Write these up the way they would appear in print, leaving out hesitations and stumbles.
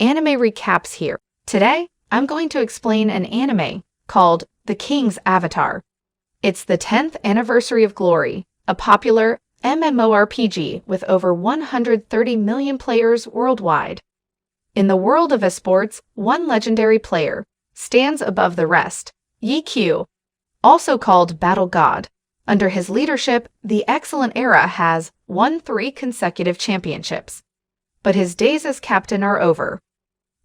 Anime recaps here. Today, I'm going to explain an anime called The King's Avatar. It's the 10th anniversary of Glory, a popular MMORPG with over 130 million players worldwide. In the world of esports, one legendary player stands above the rest, Yi Q, also called Battle God. Under his leadership, the Excellent Era has won 3 consecutive championships. But his days as captain are over.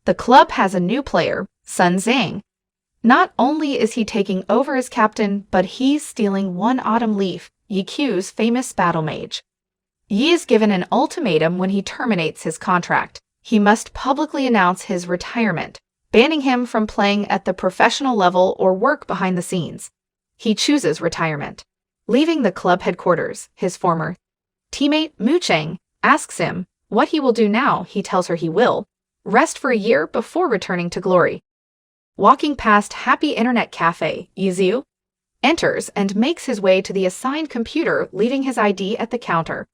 The club has a new player, Sun Zhang. Not only is he taking over as captain, but he's stealing one autumn leaf, Yi Q's famous battle mage. Yi is given an ultimatum when he terminates his contract. He must publicly announce his retirement, banning him from playing at the professional level or work behind the scenes. He chooses retirement. Leaving the club headquarters, his former teammate Mu Cheng asks him what he will do now. He tells her he will rest for a year before returning to Glory. Walking past Happy Internet Cafe, Yizu enters and makes his way to the assigned computer, leaving his ID at the counter.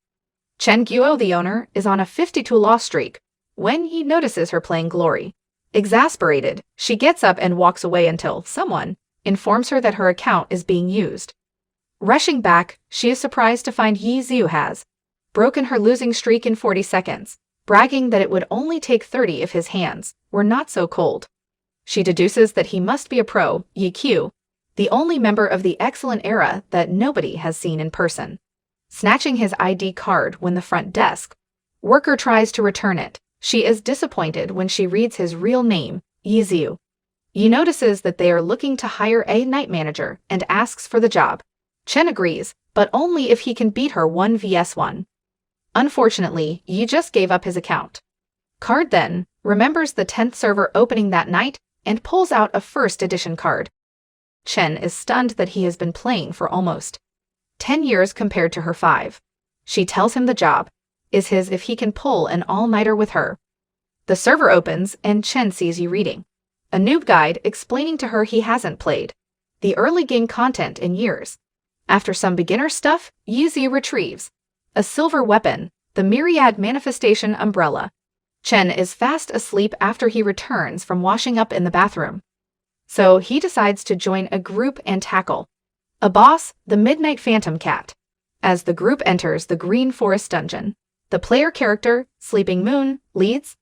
Chen Guo, the owner, is on a 52-loss streak when he notices her playing Glory. Exasperated, she gets up and walks away until someone informs her that her account is being used. Rushing back, she is surprised to find Yizu has broken her losing streak in 40 seconds, bragging that it would only take 30 if his hands were not so cold. She deduces that he must be a pro, Yi Q, the only member of the Excellent Era that nobody has seen in person. Snatching his ID card when the front desk worker tries to return it, she is disappointed when she reads his real name, Yizu. Yi notices that they are looking to hire a night manager and asks for the job. Chen agrees, but only if he can beat her 1 vs 1. Unfortunately, Yi just gave up his account. Card then remembers the 10th server opening that night and pulls out a first edition card. Chen is stunned that he has been playing for almost 10 years compared to her 5. She tells him the job is his if he can pull an all-nighter with her. The server opens and Chen sees Yi reading a noob guide explaining to her he hasn't played the early game content in years. After some beginner stuff, Yizu retrieves a silver weapon, the Myriad Manifestation Umbrella. Chen is fast asleep after he returns from washing up in the bathroom. So he decides to join a group and tackle a boss, the Midnight Phantom Cat. As the group enters the Green Forest dungeon, the player character, Sleeping Moon, leads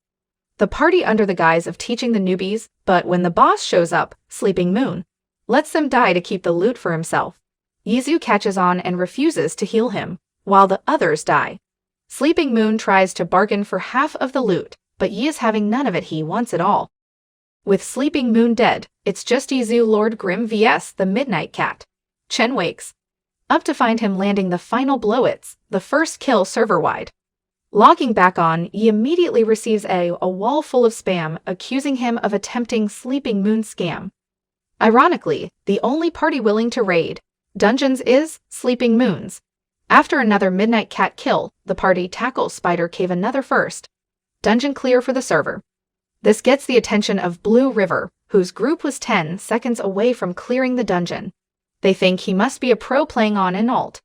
the party under the guise of teaching the newbies, but when the boss shows up, Sleeping Moon lets them die to keep the loot for himself. Yizu catches on and refuses to heal him, while the others die. Sleeping Moon tries to bargain for half of the loot, but Yi is having none of it. He wants it all. With Sleeping Moon dead, it's just Yizu Lord Grimm vs the Midnight Cat. Chen wakes up to find him landing the final blow. It's the first kill server-wide. Logging back on, Yi immediately receives a wall full of spam accusing him of attempting Sleeping Moon scam. Ironically, the only party willing to raid dungeons is Sleeping Moon's. After another Midnight Cat kill, the party tackles Spider Cave, another first dungeon clear for the server. This gets the attention of Blue River, whose group was 10 seconds away from clearing the dungeon. They think he must be a pro playing on an alt.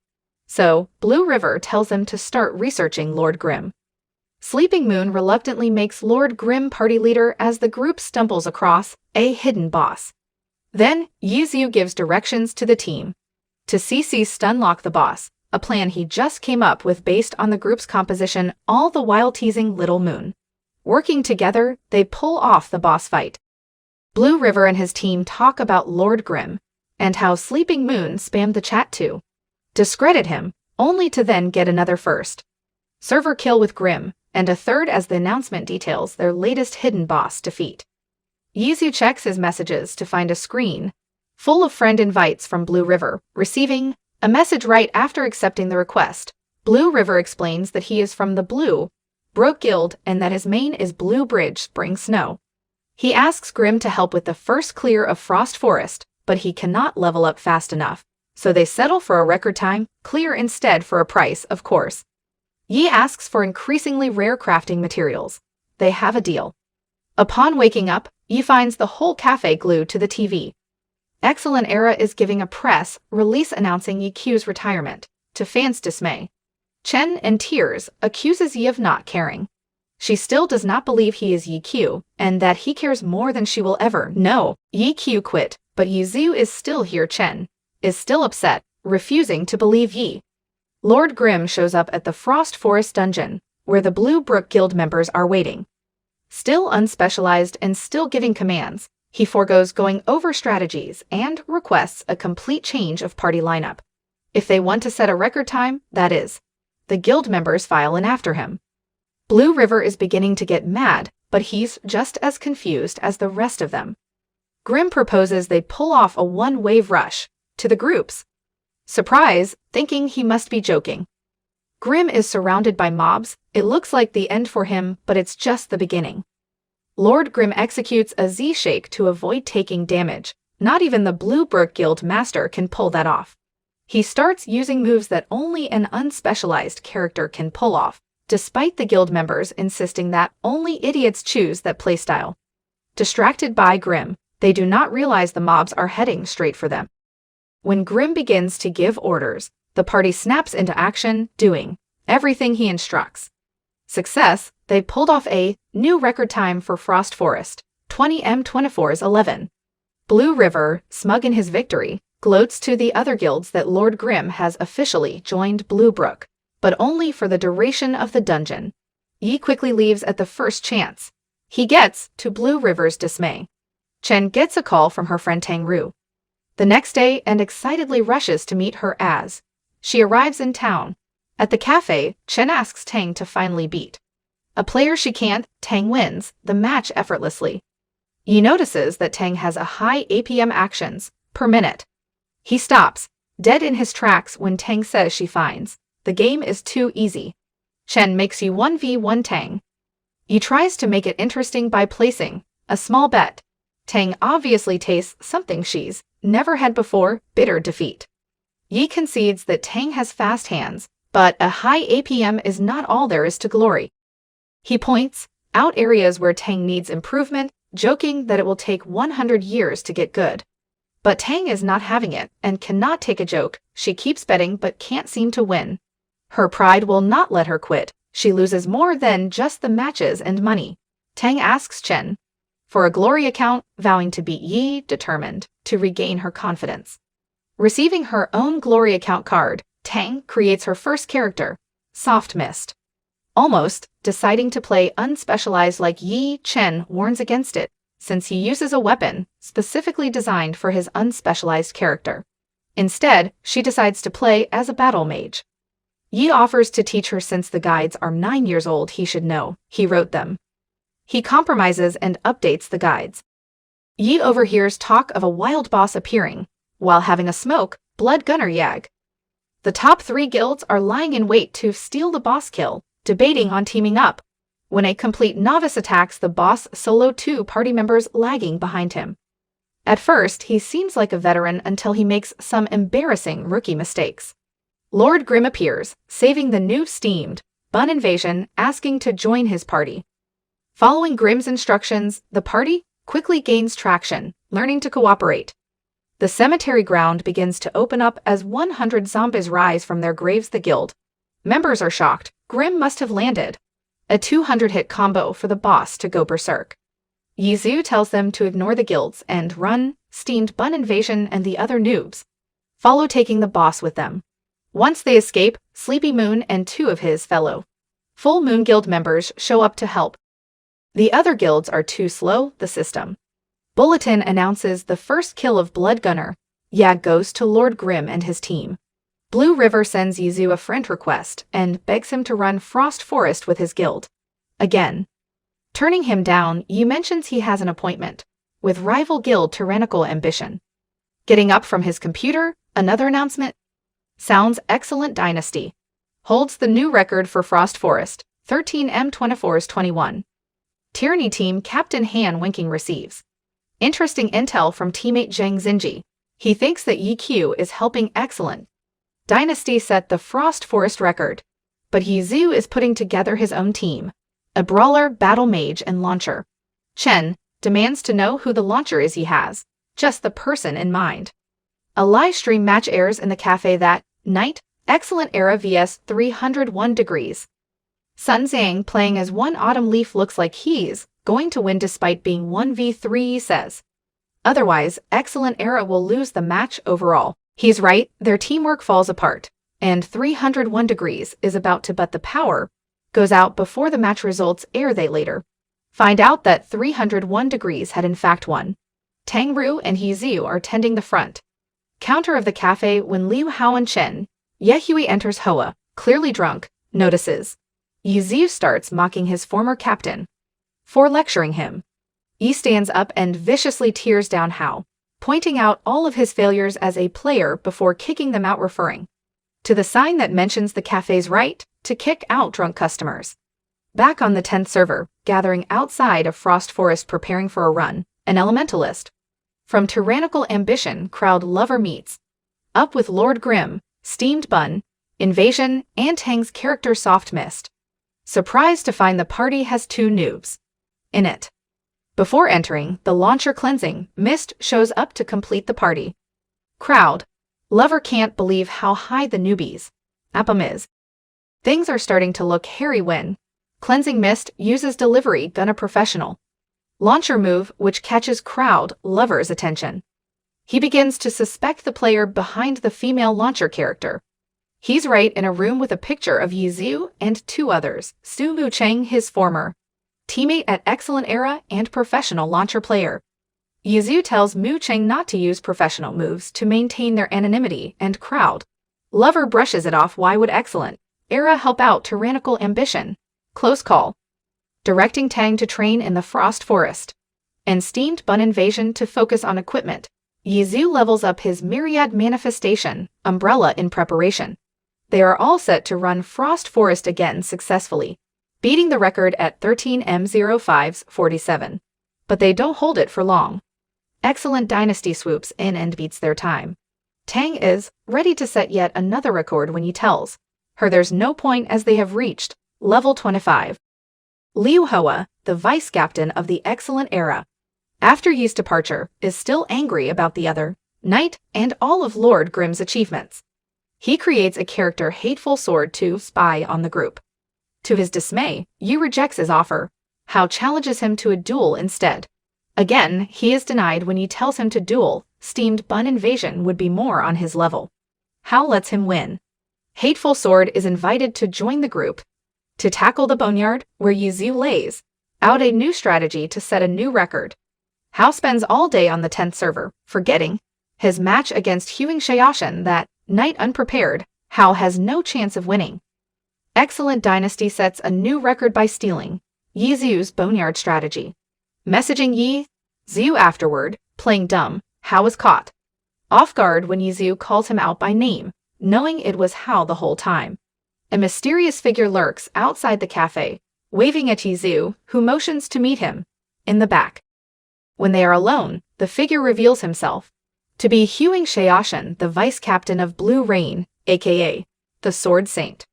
So, Blue River tells them to start researching Lord Grimm. Sleeping Moon reluctantly makes Lord Grimm party leader as the group stumbles across a hidden boss. Then, Yizu gives directions to the team to CC stunlock the boss, a plan he just came up with based on the group's composition, all the while teasing Little Moon. Working together, they pull off the boss fight. Blue River and his team talk about Lord Grimm and how Sleeping Moon spammed the chat to discredit him, only to then get another first server kill with Grimm, and a third as the announcement details their latest hidden boss defeat. Yizu checks his messages to find a screen full of friend invites from Blue River, receiving a message right after accepting the request. Blue River explains that he is from the Blue Broke Guild and that his main is Blue Bridge Spring Snow. He asks Grimm to help with the first clear of Frost Forest, but he cannot level up fast enough, so they settle for a record time clear instead for a price, of course. Yi asks for increasingly rare crafting materials. They have a deal. Upon waking up, Yi finds the whole cafe glued to the TV. Excellent Era is giving a press release announcing Yi Q's retirement, to fans' dismay. Chen, in tears, accuses Yi of not caring. She still does not believe he is Yi Q, and that he cares more than she will ever know. Yi Q quit, but Yizhu is still here. Chen is still upset, refusing to believe Yi. Lord Grimm shows up at the Frost Forest dungeon, where the Blue Brook Guild members are waiting. Still unspecialized and still giving commands, he forgoes going over strategies and requests a complete change of party lineup. If they want to set a record time, that is. The guild members file in after him. Blue River is beginning to get mad, but he's just as confused as the rest of them. Grimm proposes they pull off a one-wave rush to the groups. Surprise, thinking he must be joking. Grimm is surrounded by mobs. It looks like the end for him, but it's just the beginning. Lord Grimm executes a Z-shake to avoid taking damage. Not even the Blue Brook Guild master can pull that off. He starts using moves that only an unspecialized character can pull off, despite the guild members insisting that only idiots choose that playstyle. Distracted by Grimm, they do not realize the mobs are heading straight for them. When Grimm begins to give orders, the party snaps into action, doing everything he instructs. Success, they pulled off a new record time for Frost Forest, 20m24's 11. Blue River, smug in his victory, gloats to the other guilds that Lord Grimm has officially joined Blue Brook, but only for the duration of the dungeon. Yi quickly leaves at the first chance. He gets, to Blue River's dismay. Chen gets a call from her friend Tang Ru the next day and excitedly rushes to meet her as she arrives in town. At the café, Chen asks Tang to finally beat a player she can't. Tang wins the match effortlessly. Yi notices that Tang has a high APM actions per minute. He stops, dead in his tracks when Tang says she finds the game is too easy. Chen makes you 1v1 Tang. Yi tries to make it interesting by placing a small bet. Tang obviously tastes something she's never had before, bitter defeat. Yi concedes that Tang has fast hands, but a high APM is not all there is to glory. He points out areas where Tang needs improvement, joking that it will take 100 years to get good. But Tang is not having it and cannot take a joke. She keeps betting but can't seem to win. Her pride will not let her quit. She loses more than just the matches and money. Tang asks Chen for a glory account, vowing to beat Yi, determined to regain her confidence. Receiving her own glory account card, Tang creates her first character, Soft Mist. Almost deciding to play unspecialized like Yi, Chen warns against it, since he uses a weapon specifically designed for his unspecialized character. Instead, she decides to play as a battle mage. Yi offers to teach her since the guides are 9 years old. He should know. He wrote them. He compromises and updates the guides. Yi overhears talk of a wild boss appearing, while having a smoke, Blood Gunner Yag. The top 3 guilds are lying in wait to steal the boss kill, debating on teaming up. When a complete novice attacks the boss solo, 2 party members lagging behind him. At first, he seems like a veteran until he makes some embarrassing rookie mistakes. Lord Grimm appears, saving the new steamed Bun invasion, asking to join his party. Following Grimm's instructions, the party quickly gains traction, learning to cooperate. The cemetery ground begins to open up as 100 zombies rise from their graves. The guild members are shocked. Grimm must have landed a 200-hit combo for the boss to go berserk. Yizhu tells them to ignore the guilds and run. Steamed Bun invasion and the other noobs follow, taking the boss with them. Once they escape, Sleepy Moon and 2 of his fellow Full Moon Guild members show up to help. The other guilds are too slow. The system bulletin announces the first kill of Blood Gunner. Yag goes to Lord Grimm and his team. Blue River sends Yizhu a friend request and begs him to run Frost Forest with his guild. Again. Turning him down, Yi mentions he has an appointment with rival guild Tyrannical Ambition. Getting up from his computer, another announcement. Sounds excellent. Dynasty holds the new record for Frost Forest, 13m24's 21. Tyranny Team Captain Han Winking receives interesting intel from teammate Zhang Xinji. He thinks that EQ is helping. Excellent. Dynasty set the Frost Forest record, but Yizhu is putting together his own team, a brawler, battle mage, and launcher. Chen demands to know who the launcher is. He has just the person in mind. A live stream match airs in the cafe that night. Excellent era vs 301 degrees. Sun Xiang playing as one autumn leaf looks like he's going to win despite being 1v3, says. Otherwise, Excellent Era will lose the match overall. He's right, their teamwork falls apart, and 301 degrees is about to, but the power goes out before the match results air. They later find out that 301 degrees had in fact won. Tang Ru and He Ziu are tending the front counter of the cafe when Liu Hao and Chen Yehui enters. Hoa, clearly drunk, notices. Yi Ziu starts mocking his former captain for lecturing him. Yi stands up and viciously tears down Hao, pointing out all of his failures as a player before kicking them out, referring to the sign that mentions the cafe's right to kick out drunk customers. Back on the 10th server, gathering outside of Frost Forest preparing for a run, an elementalist from Tyrannical Ambition crowd lover meets up with Lord Grimm, Steamed Bun, Invasion, and Tang's character Soft Mist. Surprised to find the party has 2 noobs in it. Before entering, the launcher Cleansing Mist shows up to complete the party. Crowd lover can't believe how high the newbies Appam is. Things are starting to look hairy when Cleansing Mist uses Delivery Gun, a professional launcher move which catches crowd lover's attention. He begins to suspect the player behind the female launcher character. He's right in a room with a picture of Yi Ziu and 2 others, Su Mu Cheng, his former teammate at Excellent Era and professional launcher player. Yi Ziu tells Mu Cheng not to use professional moves to maintain their anonymity, and crowd lover brushes it off. Why would Excellent Era help out Tyrannical Ambition? Close call. Directing Tang to train in the Frost Forest and Steamed Bun Invasion to focus on equipment. Yi Ziu levels up his Myriad Manifestation umbrella in preparation. They are all set to run Frost Forest again successfully, beating the record at 13M05's47. But they don't hold it for long. Excellent Dynasty swoops in and beats their time. Tang is ready to set yet another record when he tells her there's no point as they have reached level 25. Liu Hoa, the vice captain of the Excellent Era, after Yi's departure, is still angry about the other night and all of Lord Grimm's achievements. He creates a character Hateful Sword to spy on the group. To his dismay, Yi rejects his offer. Hao challenges him to a duel instead. Again, he is denied when he tells him to duel. Steamed Bun Invasion would be more on his level. Hao lets him win. Hateful Sword is invited to join the group to tackle the Boneyard, where Yi Ziu lays out a new strategy to set a new record. Hao spends all day on the 10th server, forgetting his match against Huang Xiaoshan that night unprepared. Hao has no chance of winning. Excellent Dynasty sets a new record by stealing Yi Ziu's Boneyard strategy. Messaging Yi Ziu afterward, playing dumb, Hao is caught off guard when Yi Ziu calls him out by name, knowing it was Hao the whole time. A mysterious figure lurks outside the cafe, waving at Yi Ziu, who motions to meet him in the back. When they are alone, the figure reveals himself to be Huang Xiaoshan, the vice captain of Blue Rain, aka the Sword Saint.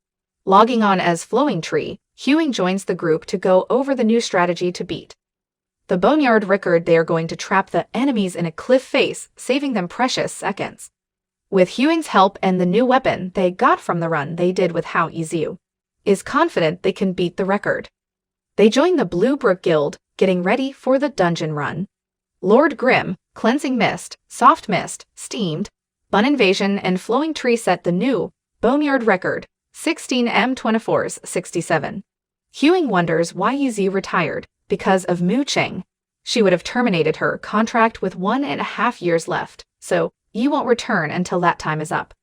Logging on as Flowing Tree, Huang joins the group to go over the new strategy to beat the Boneyard record. They are going to trap the enemies in a cliff face, saving them precious seconds. With Huang's help and the new weapon they got from the run they did with Hao, Yi Ziu is confident they can beat the record. They join the Blue Brook Guild, getting ready for the dungeon run. Lord Grimm, Cleansing Mist, Soft Mist, Steamed Bun Invasion, and Flowing Tree set the new Boneyard record, 16M24's 67. Huang wonders why Yi Ziu retired. Because of Mu Cheng. She would have terminated her contract with 1.5 years left, so Yi won't return until that time is up.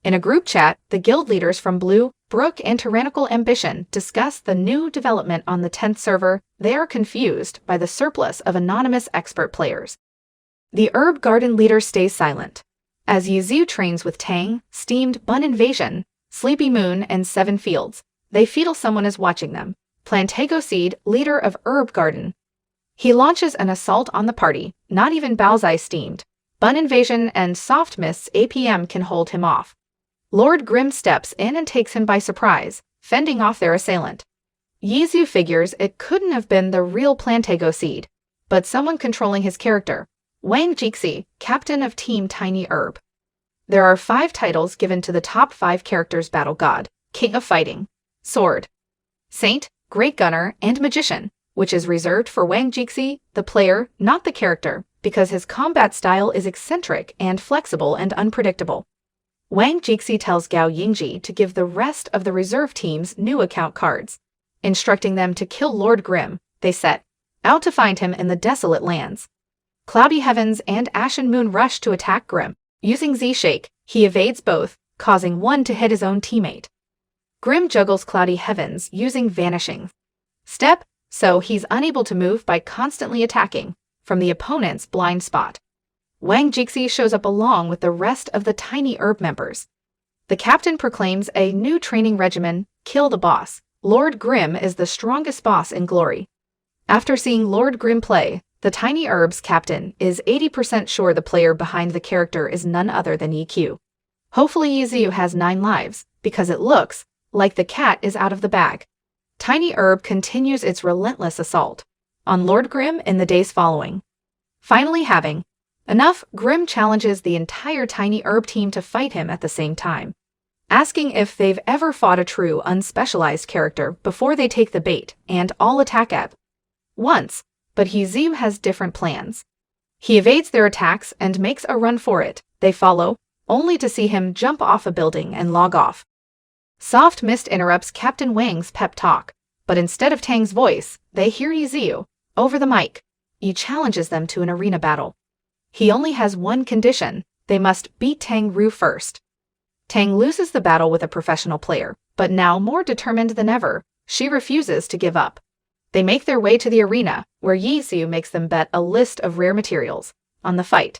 In a group chat, the guild leaders from Blue Brook and Tyrannical Ambition discuss the new development on the 10th server. They are confused by the surplus of anonymous expert players. The Herb Garden leader stays silent. As Yi Ziu trains with Tang, Steamed Bun Invasion, Sleepy Moon, and 7 Fields, they feel someone is watching them. Plantago Seed, leader of Herb Garden. He launches an assault on the party. Not even Baozai Steamed Bun Invasion and Soft Mist's APM can hold him off. Lord Grimm steps in and takes him by surprise, fending off their assailant. Yi Ziu figures it couldn't have been the real Plantago Seed, but someone controlling his character. Wang Jixi, captain of Team Tiny Herb. There are 5 titles given to the top 5 characters: Battle God, King of Fighting, Sword, Saint, Great Gunner, and Magician, which is reserved for Wang Jixi, the player, not the character, because his combat style is eccentric and flexible and unpredictable. Wang Jixi tells Gao Yingji to give the rest of the reserve teams new account cards. Instructing them to kill Lord Grimm, they set out to find him in the desolate lands. Cloudy Heavens and Ashen Moon rush to attack Grimm. Using Z-Shake, he evades both, causing one to hit his own teammate. Grimm juggles Cloudy Heavens using Vanishing Step, so he's unable to move by constantly attacking from the opponent's blind spot. Wang Jixi shows up along with the rest of the Tiny Herb members. The captain proclaims a new training regimen, Kill the Boss. Lord Grimm is the strongest boss in Glory. After seeing Lord Grimm play, the Tiny Herb's captain is 80% sure the player behind the character is none other than EQ. Hopefully Yizu has 9 lives, because it looks like the cat is out of the bag. Tiny Herb continues its relentless assault on Lord Grimm in the days following. Finally having enough, Grimm challenges the entire Tiny Herb team to fight him at the same time, asking if they've ever fought a true unspecialized character before they take the bait and all attack at once, but Yizu has different plans. He evades their attacks and makes a run for it. They follow, only to see him jump off a building and log off. Soft Mist interrupts Captain Wang's pep talk, but instead of Tang's voice, they hear Yizu over the mic. He challenges them to an arena battle. He only has one condition: they must beat Tang Ru first. Tang loses the battle with a professional player, but now more determined than ever, she refuses to give up. They make their way to the arena, where Yizu makes them bet a list of rare materials on the fight.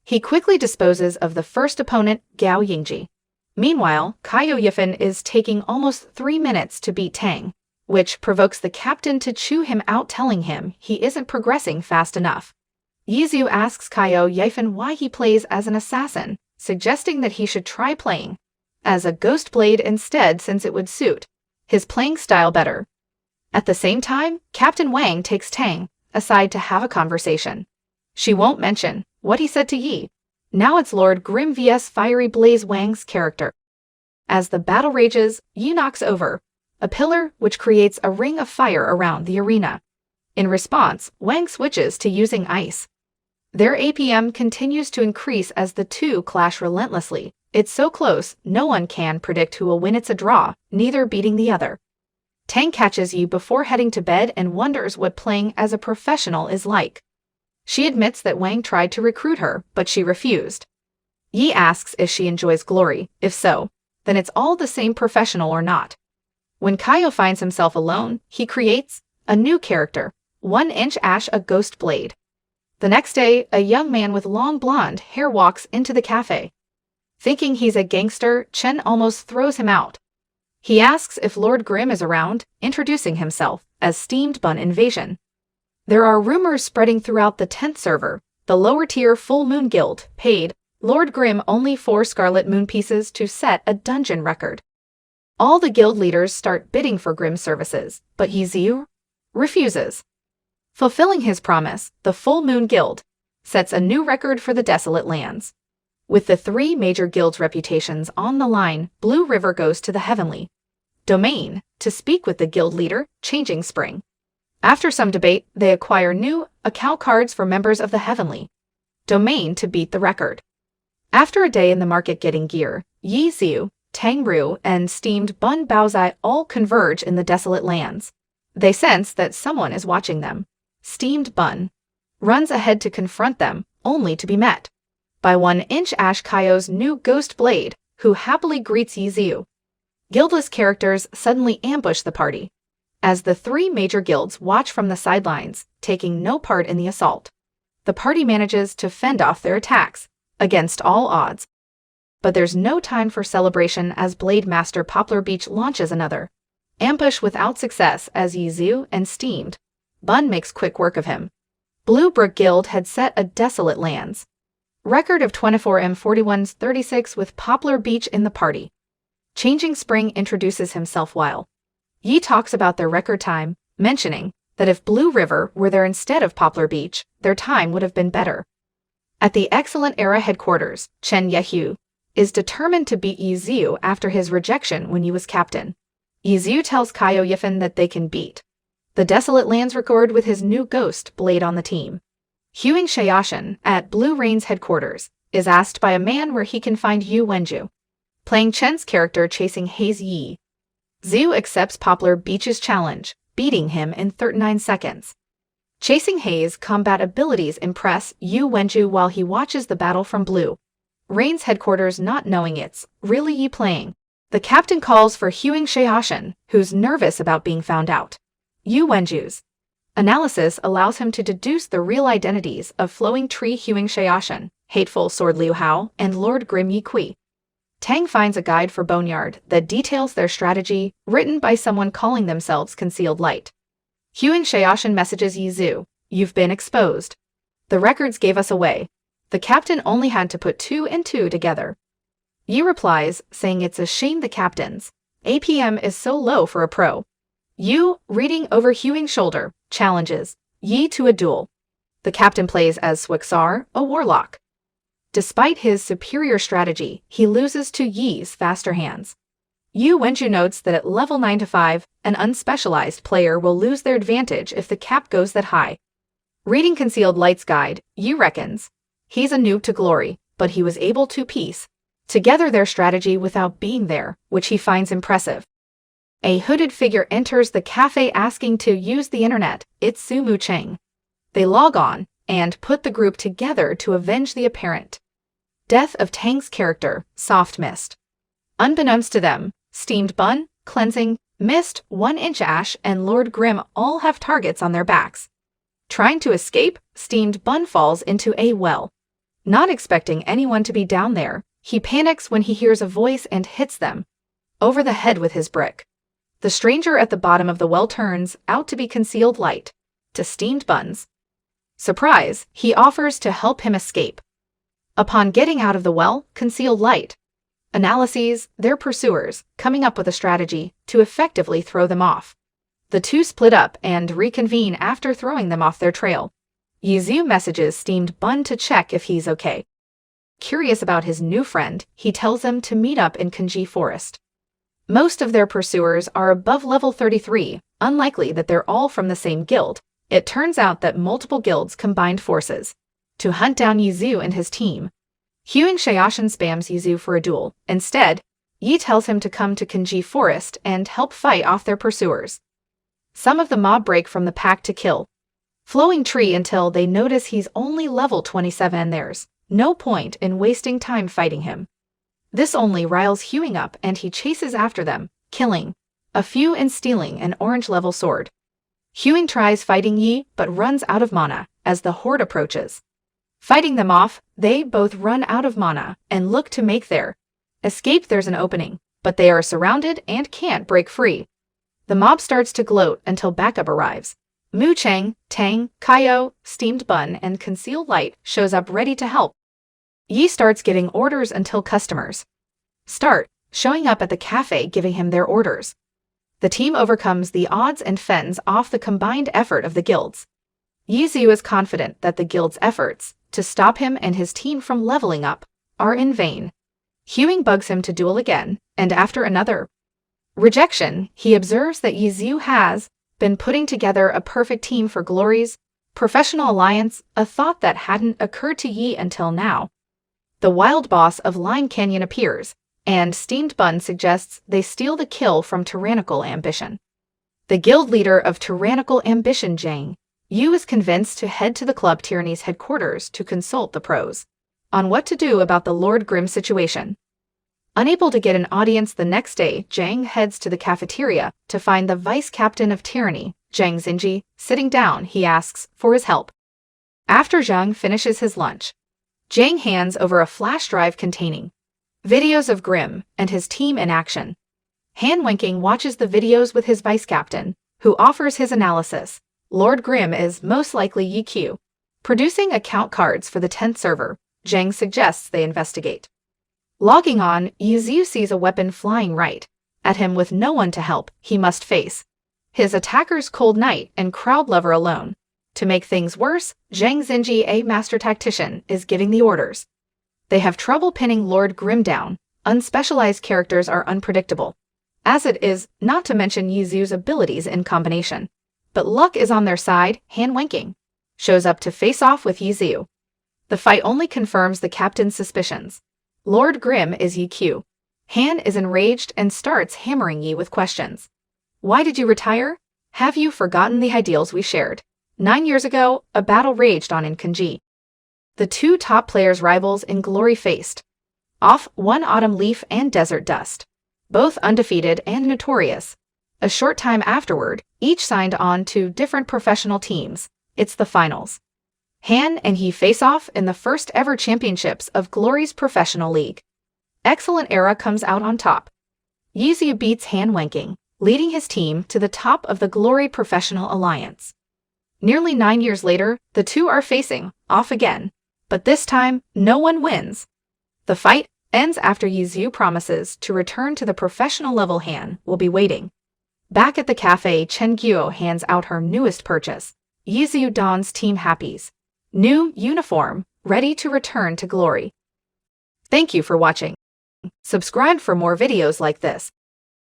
He quickly disposes of the first opponent, Gao Yingji. Meanwhile, Kaio Yifan is taking almost 3 minutes to beat Tang, which provokes the captain to chew him out, telling him he isn't progressing fast enough. Yizu asks Kaio Yifan why he plays as an assassin, suggesting that he should try playing as a Ghost Blade instead, since it would suit his playing style better. At the same time, Captain Wang takes Tang aside to have a conversation. She won't mention what he said to Yi. Now it's Lord Grimm vs Fiery Blaze Wang's character. As the battle rages, Yi knocks over a pillar, which creates a ring of fire around the arena. In response, Wang switches to using ice. Their APM continues to increase as the two clash relentlessly. It's so close, no one can predict who will win. It's a draw, neither beating the other. Tang catches Yi before heading to bed and wonders what playing as a professional is like. She admits that Wang tried to recruit her, but she refused. Yi asks if she enjoys Glory. If so, then it's all the same, professional or not. When Kaio finds himself alone, he creates a new character, 1-inch Ash, a Ghost Blade. The next day, a young man with long blonde hair walks into the cafe. Thinking he's a gangster, Chen almost throws him out. He asks if Lord Grimm is around, introducing himself as Steamed Bun Invasion. There are rumors spreading throughout the 10th server. The lower-tier Full Moon Guild paid Lord Grimm only 4 Scarlet Moon pieces to set a dungeon record. All the guild leaders start bidding for Grimm's services, but Yizu refuses. Fulfilling his promise, the Full Moon Guild sets a new record for the desolate lands. With the 3 major guilds' reputations on the line, Blue River goes to the Heavenly Domain to speak with the guild leader, Changing Spring. After some debate, they acquire new account cards for members of the Heavenly Domain to beat the record. After a day in the market getting gear, Yizu, Tang Ru, and Steamed Bun Baozai all converge in the desolate lands. They sense that someone is watching them. Steamed Bun runs ahead to confront them, only to be met by 1-inch Ash, Kaio's new Ghost Blade, who happily greets Yizu. Guildless characters suddenly ambush the party, as the 3 major guilds watch from the sidelines, taking no part in the assault. The party manages to fend off their attacks, against all odds. But there's no time for celebration as Blade Master Poplar Beach launches another ambush without success, as Yizu and Steamed Bun makes quick work of him. Blue Brook Guild had set a desolate lands record of 24M41's36 with Poplar Beach in the party. Changing Spring introduces himself while Yi talks about their record time, mentioning that if Blue River were there instead of Poplar Beach, their time would have been better. At the Excellent Era headquarters, Chen Yehu is determined to beat Yizu after his rejection when he was captain. Yizhu tells Kaio Yifan that they can beat the desolate lands record with his new ghost blade on the team. Huing Shayashan, at Blue Rain's headquarters, is asked by a man where he can find Yu Wenju, playing Chen's character chasing Haze Yi. Zhu accepts Poplar Beach's challenge, beating him in 39 seconds. Chasing Haze combat abilities impress Yu Wenju while he watches the battle from Blue Rain's headquarters, not knowing it's really Yi playing. The captain calls for Huing Shayashan, who's nervous about being found out. Yu Wenju's analysis allows him to deduce the real identities of Flowing Tree Huing Shayashan, Hateful Sword Liu Hao, and Lord Grim Yi Kui. Tang finds a guide for Boneyard that details their strategy, written by someone calling themselves Concealed Light. Huing Shayashan messages Yizhu, "You've been exposed. The records gave us away." The captain only had to put 2 and 2 together. Yi replies, saying it's a shame the captain's APM is so low for a pro. Yu, reading over Huing's shoulder, challenges Yi to a duel. The captain plays as Swixar, a warlock. Despite his superior strategy, he loses to Yi's faster hands. Yu Wenju notes that at level 9 to 5, an unspecialized player will lose their advantage if the cap goes that high. Reading Concealed Light's guide, Yu reckons he's a noob to glory, but he was able to piece together their strategy without being there, which he finds impressive. A hooded figure enters the cafe asking to use the internet. It's Su Mu Cheng. They log on and put the group together to avenge the apparent death of Tang's character, Soft Mist. Unbeknownst to them, Steamed Bun, Cleansing, Mist, 1-Inch Ash, and Lord Grim all have targets on their backs. Trying to escape, Steamed Bun falls into a well. Not expecting anyone to be down there, he panics when he hears a voice and hits them over the head with his brick. The stranger at the bottom of the well turns out to be Concealed Light. To Steamed Bun's surprise, he offers to help him escape. Upon getting out of the well, Concealed Light analyses their pursuers, coming up with a strategy to effectively throw them off. The two split up and reconvene after throwing them off their trail. Yizhu messages Steamed Bun to check if he's okay. Curious about his new friend, he tells them to meet up in Kanji Forest. Most of their pursuers are above level 33, unlikely that they're all from the same guild. It turns out that multiple guilds combined forces to hunt down Yizhu and his team. Huing Shayashan spams Yizhu for a duel. Instead, Yi tells him to come to Kanji Forest and help fight off their pursuers. Some of the mob break from the pack to kill Flowing Tree until they notice he's only level 27 and there's no point in wasting time fighting him. This only riles Huing up and he chases after them, killing a few and stealing an orange-level sword. Huing tries fighting Yi but runs out of mana as the horde approaches. Fighting them off, they both run out of mana and look to make their escape. There's an opening, but they are surrounded and can't break free. The mob starts to gloat until backup arrives. Mu Cheng, Tang, Kaio, Steamed Bun, and Concealed Light shows up ready to help. Yi starts getting orders until customers start showing up at the cafe giving him their orders. The team overcomes the odds and fends off the combined effort of the guilds. Yizhu is confident that the guild's efforts to stop him and his team from leveling up are in vain. Huing bugs him to duel again, and after another rejection, he observes that Yizhu has been putting together a perfect team for Glory's professional alliance, a thought that hadn't occurred to Yi until now. The wild boss of Lime Canyon appears, and Steamed Bun suggests they steal the kill from Tyrannical Ambition. The guild leader of Tyrannical Ambition, Zhang Yu, is convinced to head to the Club Tyranny's headquarters to consult the pros on what to do about the Lord Grim situation. Unable to get an audience the next day, Zhang heads to the cafeteria to find the vice captain of Tyranny, Zhang Xinji. Sitting down, he asks for his help. After Zhang finishes his lunch, Zhang hands over a flash drive containing videos of Grim and his team in action. Han Winking watches the videos with his vice captain, who offers his analysis. Lord Grim is most likely YQ. Producing account cards for the 10th server, Zhang suggests they investigate. Logging on, Yizhu sees a weapon flying right at him with no one to help. He must face his attacker's Cold Knight and Crowd Lover alone. To make things worse, Zhang Xinji, a master tactician, is giving the orders. They have trouble pinning Lord Grim down. Unspecialized characters are unpredictable. as it is, not to mention Yizhu's abilities in combination. But luck is on their side. Han Wenqing shows up to face off with Yizhu. The fight only confirms the captain's suspicions. Lord Grimm is Yi. Han is enraged and starts hammering Yi with questions. Why did you retire? Have you forgotten the ideals we shared? 9 years ago, a battle raged on in Kenji. The two top players' rivals in glory faced off one autumn leaf and desert dust, both undefeated and notorious. A short time afterward, each signed on to different professional teams. It's the finals. Han and Yi face off in the first ever championships of Glory's professional league. Excellent Era comes out on top. Yizhu beats Han Wenqing, leading his team to the top of the Glory Professional Alliance. Nearly 9 years later, the two are facing off again, but this time, no one wins. The fight ends after Yizhu promises to return to the professional level. Han will be waiting. Back at the cafe, Chen Guo hands out her newest purchase. Yizhu dons Team Happy's new uniform, ready to return to glory. Thank you for watching. Subscribe for more videos like this.